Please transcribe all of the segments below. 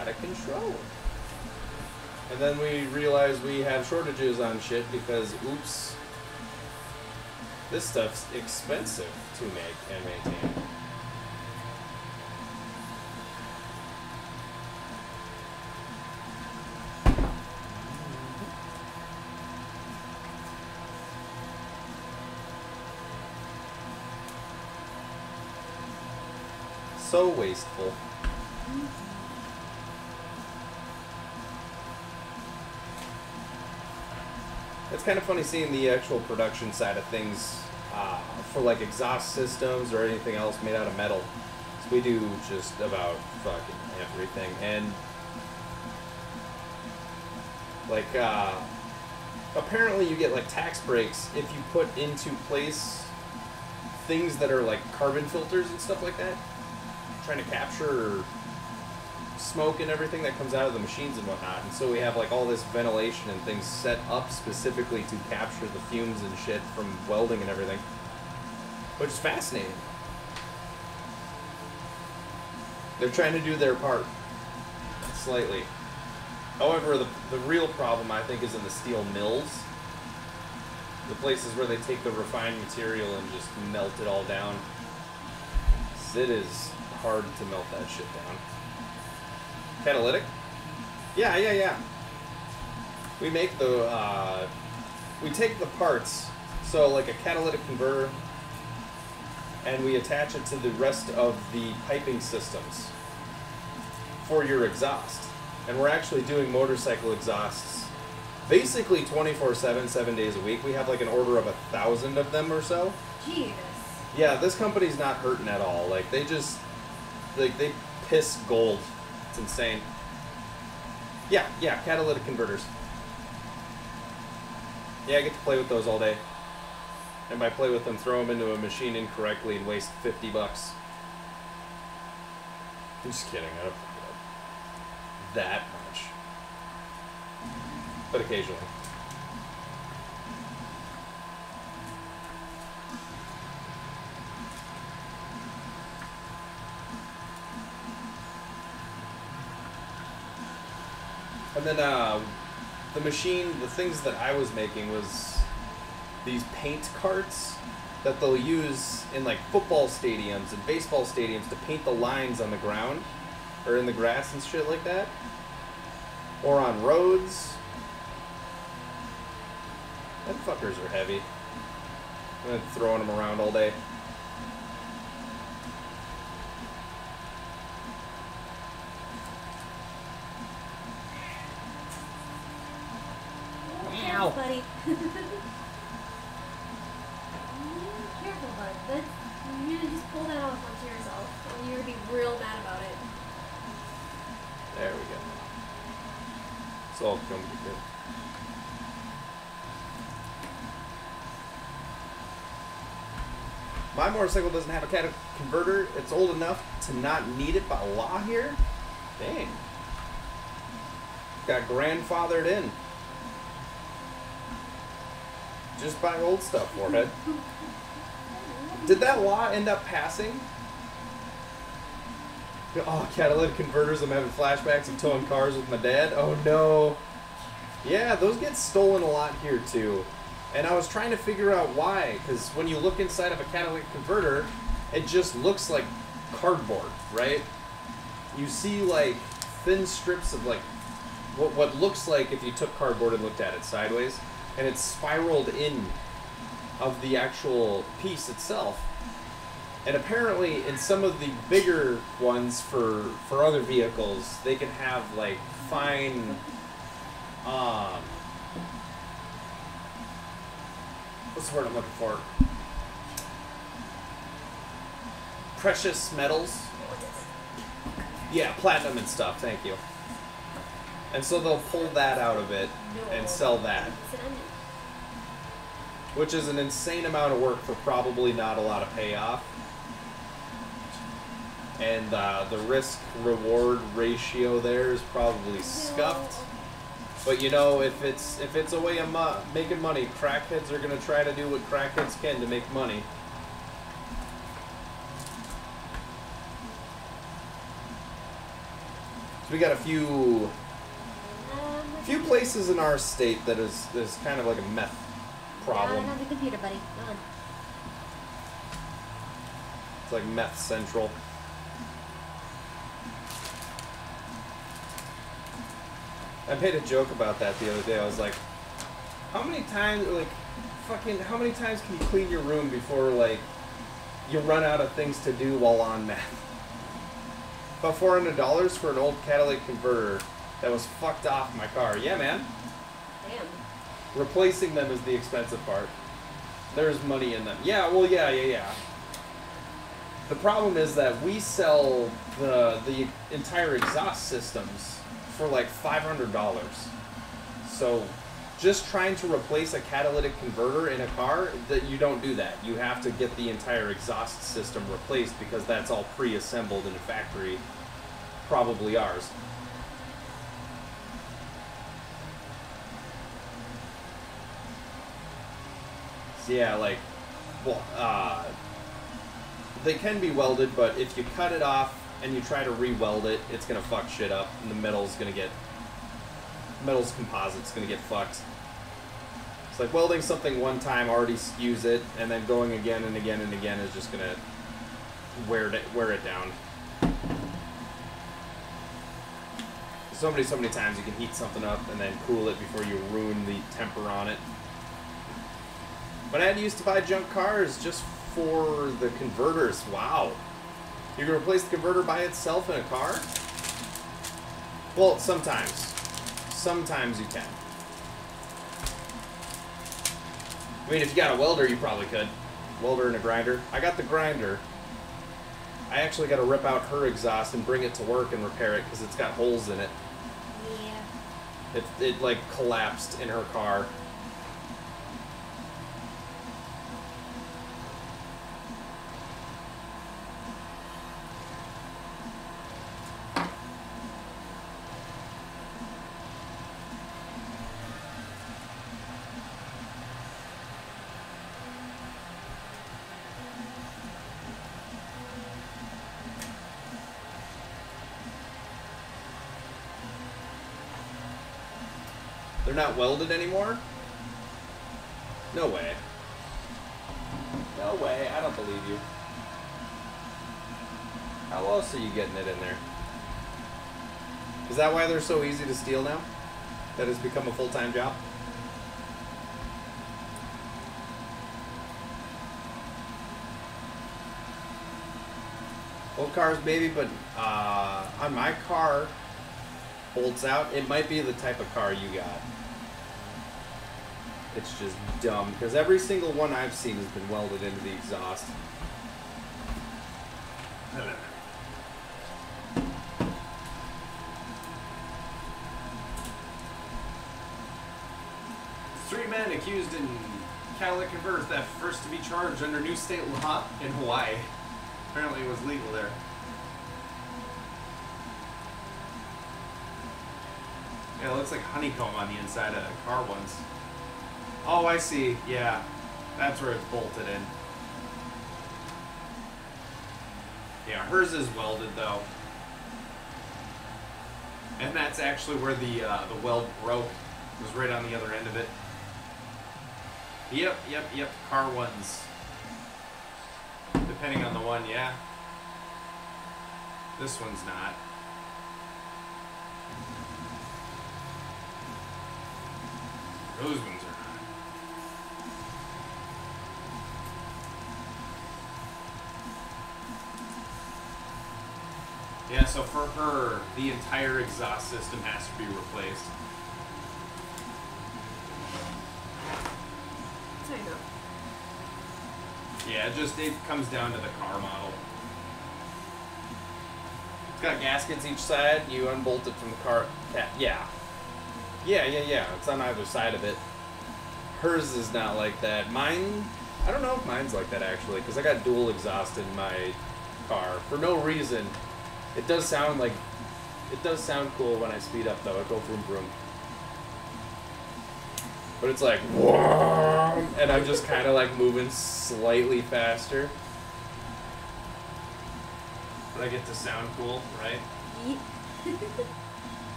out of control. And then we realized we have shortages on shit because, oops, this stuff's expensive to make and maintain. So wasteful. It's kind of funny seeing the actual production side of things for like exhaust systems or anything else made out of metal. So we do just about fucking everything. And like apparently you get like tax breaks if you put into place things that are like carbon filters and stuff like that, trying to capture smoke and everything that comes out of the machines and whatnot. And so we have like all this ventilation and things set up specifically to capture the fumes and shit from welding and everything, which is fascinating. They're trying to do their part slightly. However, the real problem I think is in the steel mills, the places where they take the refined material and just melt it all down. It is hard to melt that shit down. Catalytic? Yeah. We make the, we take the parts, so like a catalytic converter, and we attach it to the rest of the piping systems for your exhaust. And we're actually doing motorcycle exhausts basically 24/7, 7 days a week. We have like an order of 1,000 of them or so. Jesus. Yeah, this company's not hurting at all. Like, they just, like, they piss gold. It's insane. Yeah, catalytic converters. Yeah, I get to play with those all day. And by play with them, throw them into a machine incorrectly and waste $50. I'm just kidding. I don't pick it up that much. But occasionally. And then the machine, the things that I was making was these paint carts that they'll use in like football stadiums and baseball stadiums to paint the lines on the ground or in the grass and shit like that, or on roads. Them fuckers are heavy. I'm throwing them around all day. Ow, buddy. Careful, bud. You're gonna just pull that off onto yourself, and you're gonna be real mad about it. There we go. It's all going to be good. My motorcycle doesn't have a catalytic converter. It's old enough to not need it by law here. Dang. Got grandfathered in. Just buy old stuff, Warhead. Did that law end up passing? Oh, catalytic converters. I'm having flashbacks of towing cars with my dad. Oh no. Yeah, those get stolen a lot here too. And I was trying to figure out why, because when you look inside of a catalytic converter, it just looks like cardboard, right? You see like thin strips of like what looks like if you took cardboard and looked at it sideways, and it's spiraled in of the actual piece itself. And apparently in some of the bigger ones for other vehicles, they can have like fine what's the word I'm looking for? Precious metals. Yeah, platinum and stuff, thank you. And so they'll pull that out of it and sell that. Which is an insane amount of work for probably not a lot of payoff. And the risk-reward ratio there is probably scuffed. But you know, if it's a way of making money, crackheads are going to try to do what crackheads can to make money. So we got a few places in our state that is kind of like a meth problem. Not the computer, buddy. Come on. It's like meth central. I made a joke about that the other day. I was like, how many times can you clean your room before, like, you run out of things to do while on meth? About $400 for an old catalytic converter that was fucked off my car. Yeah, man. Damn. Replacing them is the expensive part. There's money in them. Yeah, well, yeah. The problem is that we sell the entire exhaust systems for like $500. So just trying to replace a catalytic converter in a car, that you don't do that. You have to get the entire exhaust system replaced because that's all pre-assembled in a factory, probably ours. So yeah, like, well, they can be welded, but if you cut it off and you try to re-weld it, it's gonna fuck shit up, and the metal's composite's gonna get fucked. It's like welding something one time already skews it, and then going again and again and again is just gonna wear it down. So many times you can heat something up and then cool it before you ruin the temper on it. But I used to buy junk cars just for the converters. Wow. You can replace the converter by itself in a car? Well, sometimes. Sometimes you can. I mean, if you got a welder, you probably could. Welder and a grinder. I got the grinder. I actually got to rip out her exhaust and bring it to work and repair it because it's got holes in it. Yeah. It like collapsed in her car. They're not welded anymore? No way. No way, I don't believe you. How else are you getting it in there? Is that why they're so easy to steal now? That has become a full-time job? Old cars, maybe, but on my car, bolts out. It might be the type of car you got. It's just dumb, because every single one I've seen has been welded into the exhaust. Three men accused in catalytic converter theft, first to be charged under new state law in Hawaii. Apparently it was legal there. Yeah, it looks like honeycomb on the inside of the car ones. Oh, I see. Yeah. That's where it's bolted in. Yeah, hers is welded, though. And that's actually where the weld broke. It was right on the other end of it. Yep. Car ones. Depending on the one, yeah. This one's not. Those ones are not. Yeah, so for her, the entire exhaust system has to be replaced. I know. Yeah, it comes down to the car model. It's got gaskets each side. You unbolt it from the car. Yeah. Yeah. It's on either side of it. Hers is not like that. Mine, I don't know if mine's like that actually, because I got dual exhaust in my car for no reason. It does sound cool when I speed up though. I go vroom vroom. But it's like, whoa, and I'm just kind of like moving slightly faster. But I get to sound cool, right? Yeet.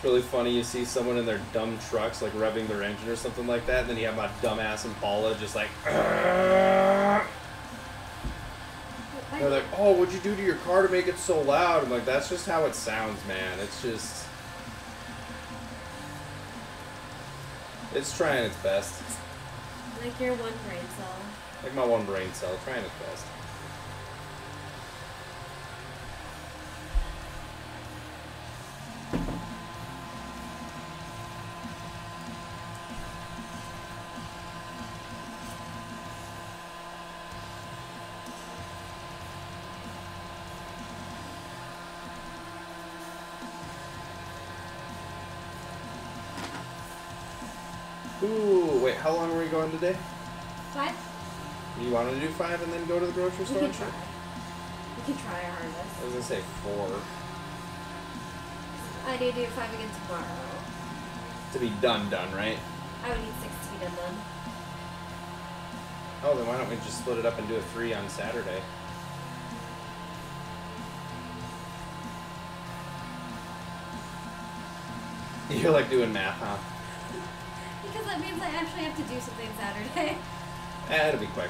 really funny. You see someone in their dumb trucks, like revving their engine or something like that, and then you have my dumbass Impala just like. They're like, oh, what'd you do to your car to make it so loud? I'm like, that's just how it sounds, man. It's just. It's trying its best. Like your one brain cell. Like my one brain cell, trying its best. Ooh, wait, how long are we going today? 5? You want to do 5 and then go to the grocery store? We can try. We can try our hardest. I was going to say 4. I need to do 5 again tomorrow. To be done, right? I would need 6 to be done. Oh, then why don't we just split it up and do a 3 on Saturday? You're like doing math, huh? Because that means I actually have to do something Saturday. It'll be quick.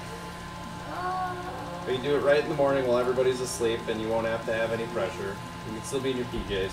But you do it right in the morning while everybody's asleep and you won't have to have any pressure. You can still be in your PJs.